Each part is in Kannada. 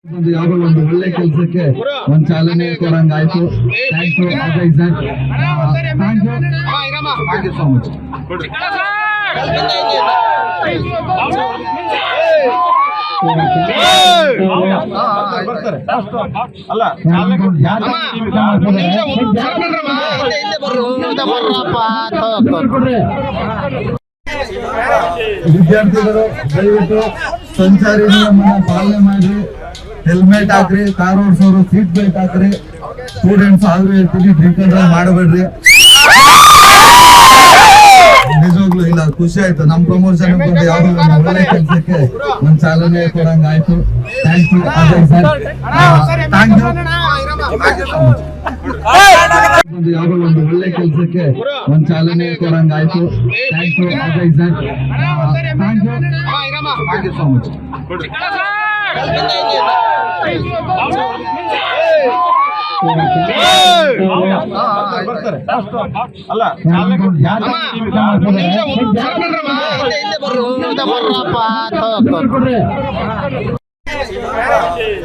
ಯಾವುದೋ ಒಂದು ಒಳ್ಳೆ ಕೆಲಸಕ್ಕೆ ಒಂದು ಚಾಲನೆ ಕೊಡಂಗಾಯ್ತು. Thank you Ajay sir, thank you so much. ವಿದ್ಯಾರ್ಥಿಗಳು ದಯವಿಟ್ಟು ಸಂಚಾರಿ ನಿಯಮನ ಪಾಲನೆ ಮಾಡಿ, ಹೆಲ್ಮೆಟ್ ಹಾಕ್ರಿ, ಕಾರ್ ಓಡಿಸೋರು ಸೀಟ್ ಬೆಲ್ಟ್ ಹಾಕ್ರಿ, ಸ್ಟೂಡೆಂಟ್ಸ್ ಆದ್ರೂ ಹೇಳ್ತೀನಿ ಡ್ರಿಂಕ್ ಅಂಡ್ ಡ್ರೈವ್ ಮಾಡಬೇಡ್ರಿ. ನಿಜವಾಗ್ಲೂ ಇಲ್ಲ, ಖುಷಿ ಆಯ್ತು. ನಮ್ ಪ್ರಮೋಷನ್ ಬಂದು ಯಾವ್ದೋ ಒಂದು ಒಳ್ಳೆ ಕೆಲಸಕ್ಕೆ ಒಂದ್ ಚಾಲನೆ ಕೊಡಂಗಾಯ್ತು. Thank you Ajay sir, thank you so much. ಯಾವುದೋ ಒಂದು ಒಳ್ಳೆ ಕೆಲಸಕ್ಕೆ ಒಂದ್ ಚಾಲನೆ ಕೊಡಂಗಾಯ್ತು. Thank you Ajay sir, thank you so much.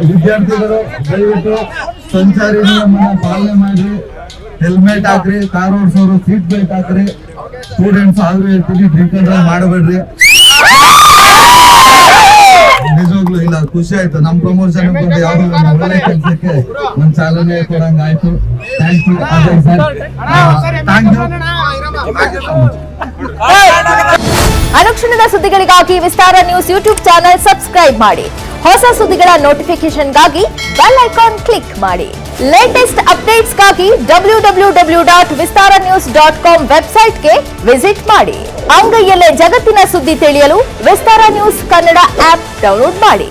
ವಿದ್ಯಾರ್ಥಿಗಳು ದಯವಿಟ್ಟು ಸಂಚಾರಿ ನಿಯಮನ ಪಾಲನೆ ಮಾಡಿ, ಹೆಲ್ಮೆಟ್ ಹಾಕ್ರಿ, ಕಾರ್ ಓಡಿಸೋರು ಸೀಟ್ ಬೆಲ್ಟ್ ಹಾಕ್ರಿ, ಸ್ಟೂಡೆಂಟ್ಸ್ ಆದ್ರೂ ಹೇಳ್ತೀನಿ ಡ್ರಿಂಕ್ ಅಂಡ್ ಡ್ರೈವ್ ಮಾಡಬೇಡ್ರಿ. ನಿಜವಾಗ್ಲೂ ಇಲ್ಲ, ಖುಷಿ ಆಯ್ತು. ನಮ್ ಪ್ರಮೋಷನ್ ಬಂದು ಯಾವ್ದೋ ಒಂದು ಒಳ್ಳೆ ಕೆಲಸಕ್ಕೆ ಒಂದ್ ಚಾಲನೆ ಕೊಡಂಗಾಯ್ತು. Thank you Ajay sir, thank you so much. ಅನುಕ್ಷಣದ ಸುದ್ದಿಗಳಿಗಾಗಿ Vistara news YouTube channel subscribe ಮಾಡಿ. ಹೊಸ ಸುದ್ದಿಗಳ ನೋಟಿಫಿಕೇಶನ್ಗಾಗಿ ಬೆಲ್ ಐಕಾನ್ ಕ್ಲಿಕ್ ಮಾಡಿ. ಲೇಟೆಸ್ಟ್ ಅಪ್ಡೇಟ್ಸ್ಗಾಗಿ www.vistaranews.com ವೆಬ್ಸೈಟ್ಗೆ ವಿಸಿಟ್ ಮಾಡಿ. ಅಂಗೈಯಲ್ಲೇ ಜಗತ್ತಿನ ಸುದ್ದಿ ತಿಳಿಯಲು Vistara news Kannada app download ಮಾಡಿ.